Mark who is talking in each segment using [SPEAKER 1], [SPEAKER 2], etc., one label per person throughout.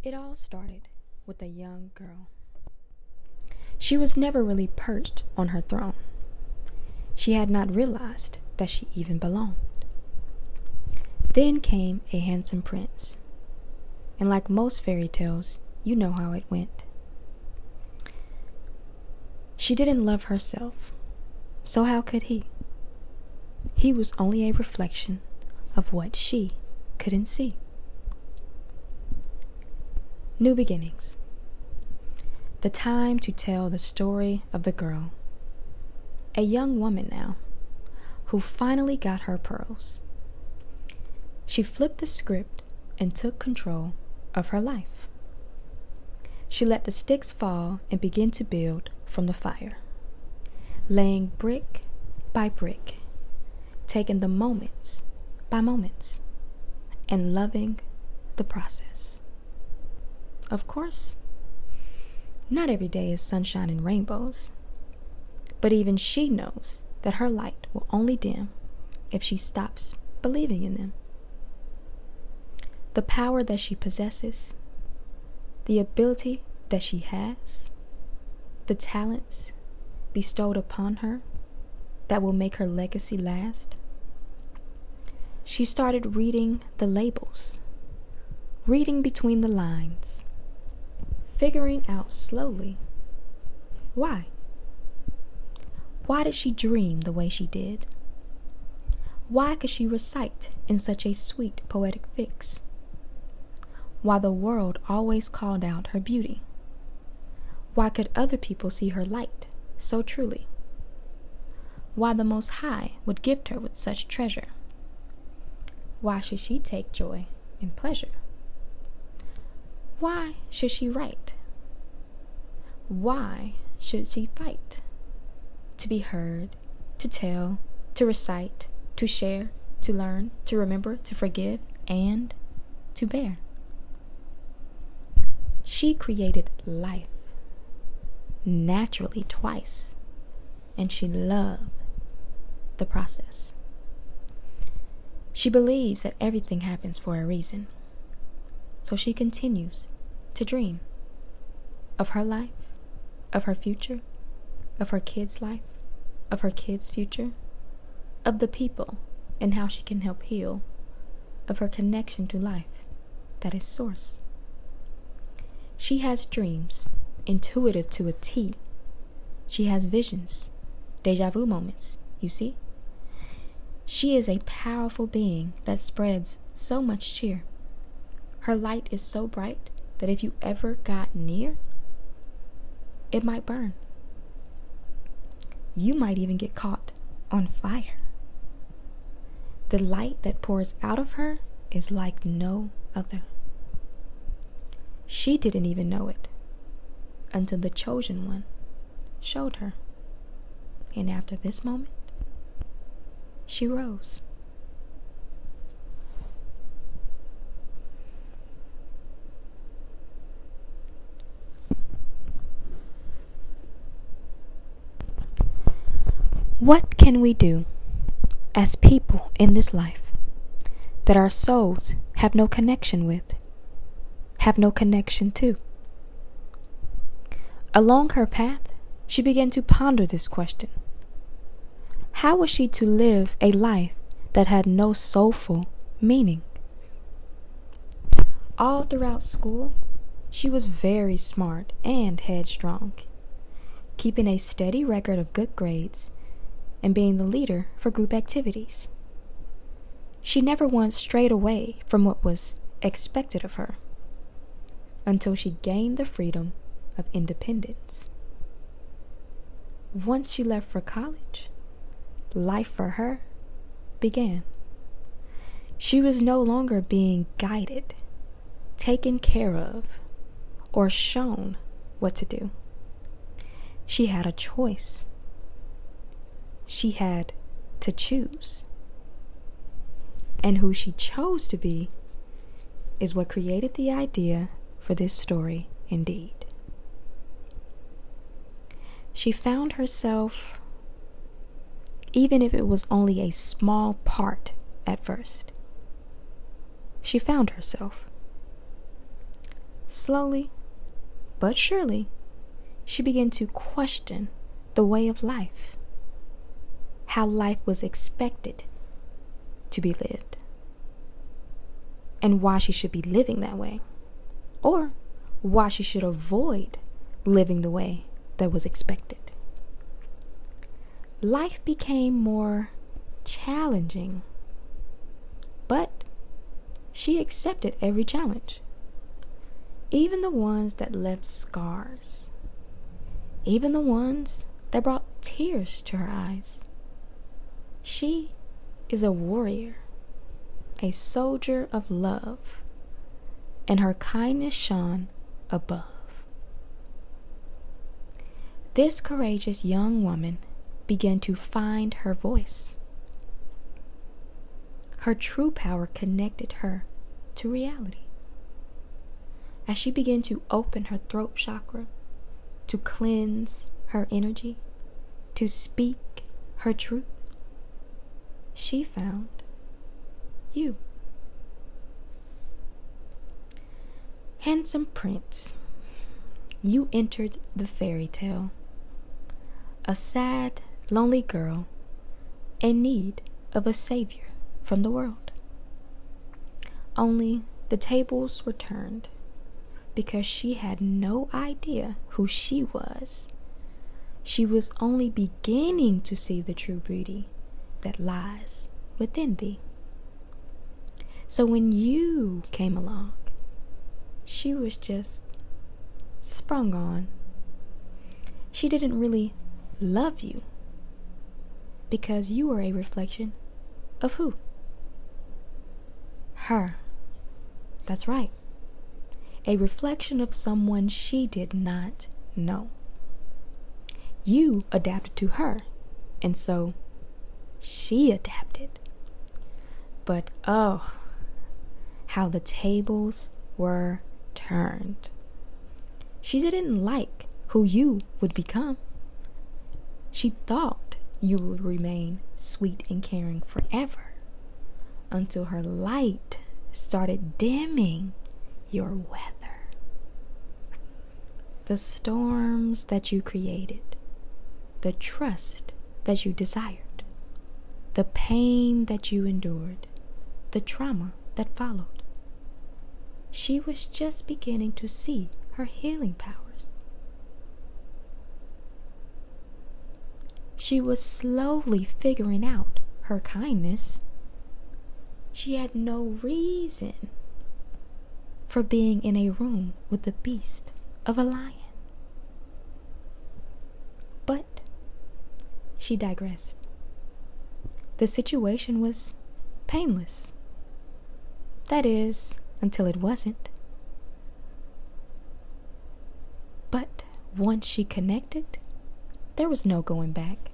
[SPEAKER 1] It all started with a young girl. She was never really perched on her throne. She had not realized that she even belonged. Then came a handsome prince, and like most fairy tales, you know how it went. She didn't love herself, so how could he? He was only a reflection of what she couldn't see. New beginnings. The time to tell the story of the girl, a young woman now, who finally got her pearls. She flipped the script and took control of her life. She let the sticks fall and began to build from the fire, laying brick by brick, taking the moments by moments, and loving the process. Of course, not every day is sunshine and rainbows, but even she knows that her light will only dim if she stops believing in them. The power that she possesses, the ability that she has, the talents bestowed upon her that will make her legacy last. She started reading the labels, reading between the lines, figuring out slowly why. Why did she dream the way she did? Why could she recite in such a sweet poetic fix? Why the world always called out her beauty? Why could other people see her light so truly? Why the Most High would gift her with such treasure? Why should she take joy and pleasure? Why should she write? Why should she fight? To be heard, to tell, to recite, to share, to learn, to remember, to forgive, and to bear. She created life naturally twice, and she loved the process. She believes that everything happens for a reason, so she continues to dream of her life, of her future, of her kids' life, of her kids' future, of the people and how she can help heal, of her connection to life that is source. She has dreams, intuitive to a T. She has visions, deja vu moments, you see? She is a powerful being that spreads so much cheer. Her light is so bright that if you ever got near, it might burn. You might even get caught on fire. The light that pours out of her is like no other. She didn't even know it until the chosen one showed her. And after this moment, she rose. What can we do as people in this life that our souls have no connection with, have no connection to? Along her path, she began to ponder this question. How was she to live a life that had no soulful meaning? All throughout school, she was very smart and headstrong, keeping a steady record of good grades and being the leader for group activities. She never once strayed away from what was expected of her until she gained the freedom of independence. Once she left for college, life for her began. She was no longer being guided, taken care of, or shown what to do. She had a choice. She had to choose. And who she chose to be is what created the idea for this story indeed. She found herself, even if it was only a small part at first, she found herself Slowly, but surely, she began to question the way of life, how life was expected to be lived, and why she should be living that way, or why she should avoid living the way that was expected. Life became more challenging, but she accepted every challenge, even the ones that left scars, even the ones that brought tears to her eyes. She is a warrior, a soldier of love, and her kindness shone above. This courageous young woman began to find her voice. Her true power connected her to reality. As she began to open her throat chakra, to cleanse her energy, to speak her truth, she found you. Handsome prince, you entered the fairy tale. A sad, lonely girl in need of a savior from the world. Only the tables were turned because she had no idea who she was. She was only beginning to see the true beauty that lies within thee. So when you came along, she was just sprung on. She didn't really love you because you were a reflection of who? Her. That's right. A reflection of someone she did not know. You adapted to her, and so she adapted. But oh, how the tables were turned. She didn't like who you would become. She thought you would remain sweet and caring forever, until her light started dimming your weather. The storms that you created, the trust that you desired, the pain that you endured, the trauma that followed. She was just beginning to see her healing powers. She was slowly figuring out her kindness. She had no reason for being in a room with the beast of a lion. But she digressed. The situation was painless. That is, until it wasn't. But once she connected, there was no going back.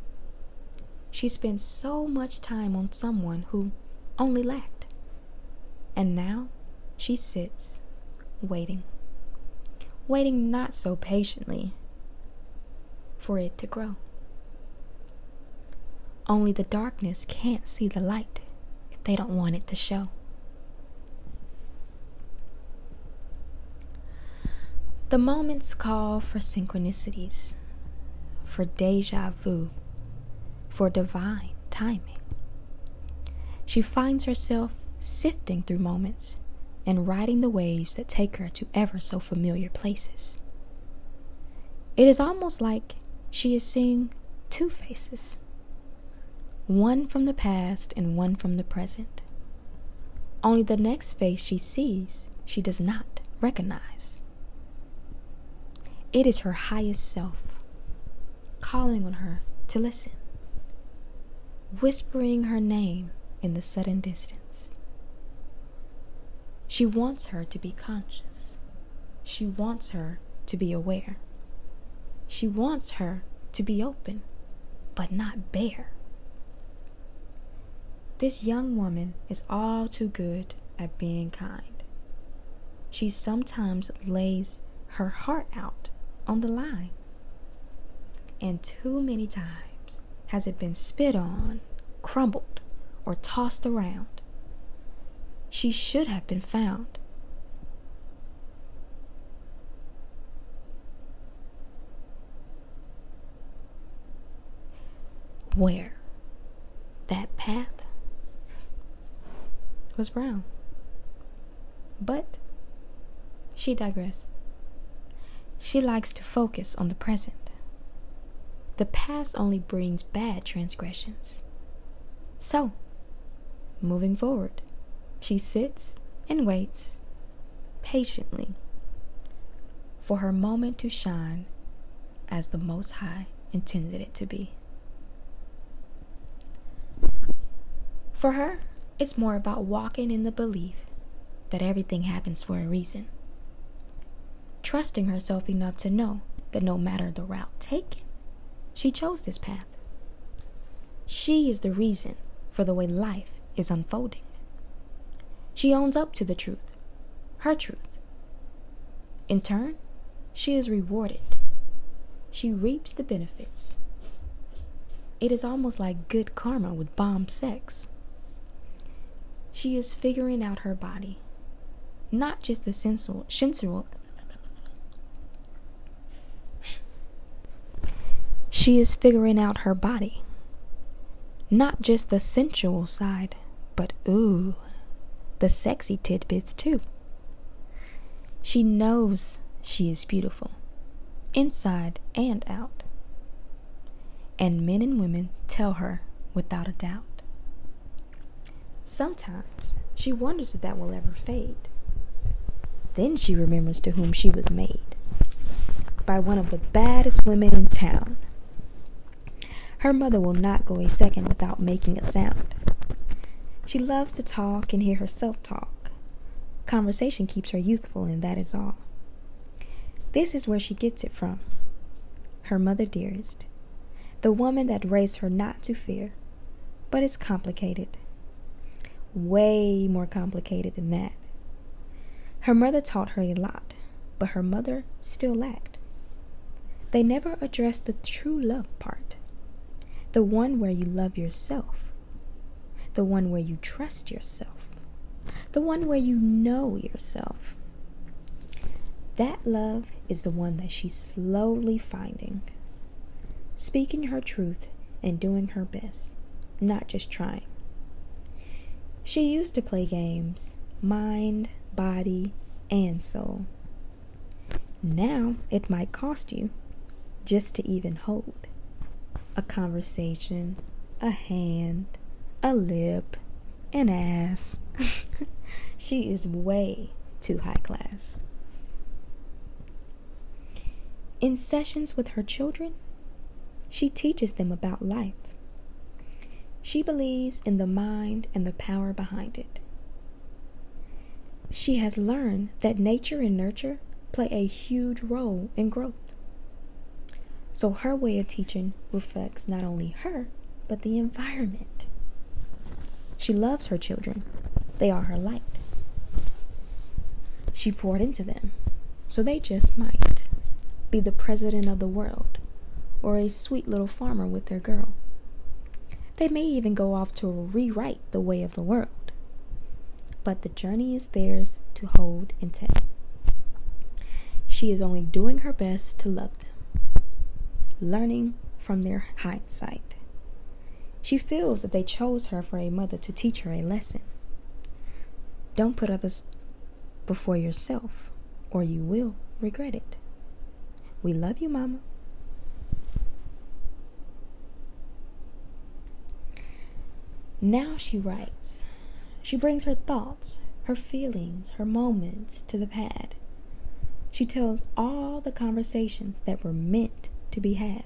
[SPEAKER 1] She spent so much time on someone who only lacked. And now she sits, waiting not so patiently for it to grow. Only the darkness can't see the light if they don't want it to show. The moments call for synchronicities, for deja vu, for divine timing. She finds herself sifting through moments and riding the waves that take her to ever so familiar places. It is almost like she is seeing two faces, one from the past and one from the present. Only the next face she sees, she does not recognize. It is her highest self, calling on her to listen, whispering her name in the sudden distance. She wants her to be conscious. She wants her to be aware. She wants her to be open, but not bare. This young woman is all too good at being kind. She sometimes lays her heart out on the line, and too many times has it been spit on, crumbled, or tossed around. She should have been found. where that path was brown. But she digressed. She likes to focus on the present. The past only brings bad transgressions. So, moving forward, she sits and waits patiently for her moment to shine as the Most High intended it to be. For her, it's more about walking in the belief that everything happens for a reason. Trusting herself enough to know that no matter the route taken, she chose this path. She is the reason for the way life is unfolding. She owns up to the truth, her truth. In turn, she is rewarded. She reaps the benefits. It is almost like good karma with bomb sex. She is figuring out her body, not just the sensual. She is figuring out her body, not just the sensual side, but ooh, the sexy tidbits too. She knows she is beautiful, inside and out. And men and women tell her without a doubt. Sometimes she wonders if that will ever fade. Then she remembers to whom she was made. By one of the baddest women in town. Her mother will not go a second without making a sound. She loves to talk and hear herself talk. Conversation keeps her youthful, and that is all. This is where she gets it from. Her mother dearest. The woman that raised her not to fear. But it's complicated. Way more complicated than that. Her mother taught her a lot, but her mother still lacked. They never addressed the true love part. The one where you love yourself. The one where you trust yourself. The one where you know yourself. That love is the one that she's slowly finding. Speaking her truth and doing her best, not just trying. She used to play games, mind, body, and soul. Now it might cost you just to even hold a conversation, a hand, a lip, an ass. She is way too high class. In sessions with her children, she teaches them about life. She believes in the mind and the power behind it. She has learned that nature and nurture play a huge role in growth. So her way of teaching reflects not only her, but the environment. She loves her children. They are her light. She poured into them, so they just might be the president of the world or a sweet little farmer with their girl. They may even go off to rewrite the way of the world. But the journey is theirs to hold and tell. She is only doing her best to love them, learning from their hindsight. She feels that they chose her for a mother to teach her a lesson. Don't put others before yourself, or you will regret it. We love you, Mama. Now she writes. She brings her thoughts, her feelings, her moments to the pad. She tells all the conversations that were meant to be had.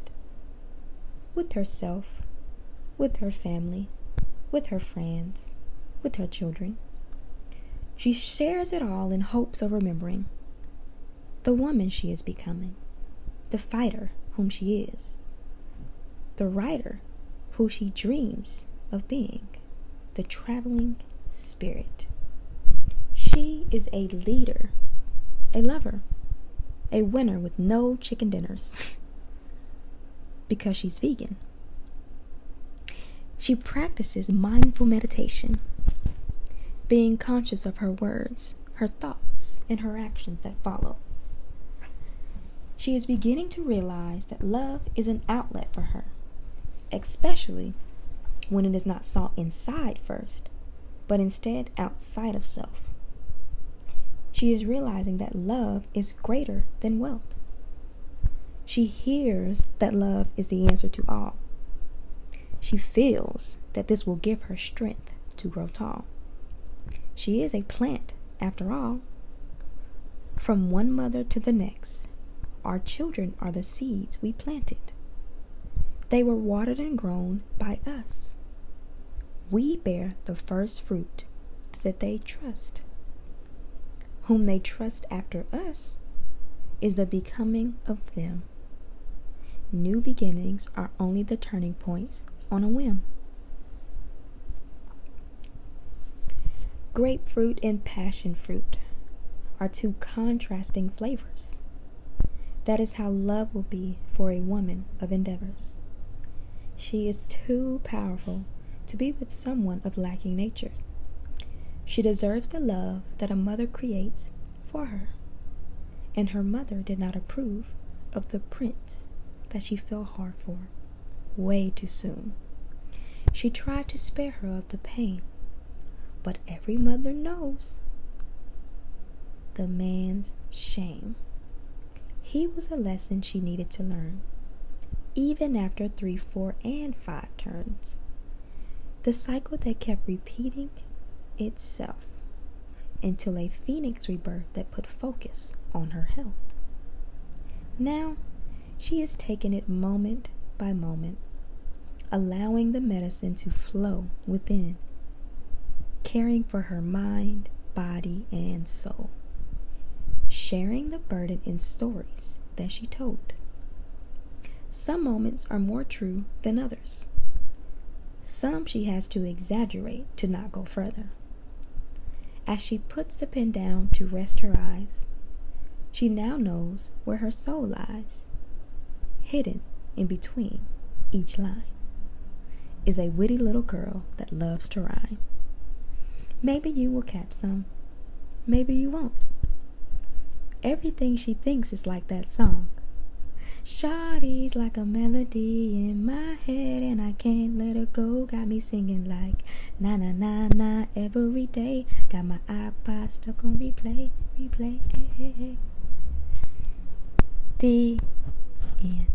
[SPEAKER 1] With herself, with her family, with her friends, with her children. She shares it all in hopes of remembering the woman she is becoming, the fighter whom she is, the writer who she dreams of being, the traveling spirit. She is a leader, a lover, a winner with no chicken dinners because she's vegan. She practices mindful meditation, being conscious of her words, her thoughts, and her actions that follow. She is beginning to realize that love is an outlet for her, especially when it is not sought inside first, but instead outside of self. She is realizing that love is greater than wealth. She hears that love is the answer to all. She feels that this will give her strength to grow tall. She is a plant, after all. From one mother to the next, our children are the seeds we planted. They were watered and grown by us. We bear the first fruit that they trust. Whom they trust after us is the becoming of them. New beginnings are only the turning points on a whim. Grapefruit and passion fruit are two contrasting flavors. That is how love will be for a woman of endeavors. She is too powerful to be with someone of lacking nature. She deserves the love that a mother creates for her, and her mother did not approve of the prince that she fell hard for way too soon. She tried to spare her of the pain, but every mother knows the man's shame. He was a lesson she needed to learn, even after 3, 4, and 5 turns. The cycle that kept repeating itself until a phoenix rebirth that put focus on her health. Now, she is taking it moment by moment, allowing the medicine to flow within, caring for her mind, body, and soul, sharing the burden in stories that she told. Some moments are more true than others. Some she has to exaggerate to not go further. As she puts the pen down to rest her eyes, she now knows where her soul lies. Hidden in between each line is a witty little girl that loves to rhyme. Maybe you will catch some, maybe you won't. Everything she thinks is like that song. Shawty's like a melody in my head and I can't let her go. Got me singing like na na na na every day. Got my iPod stuck on replay. The end.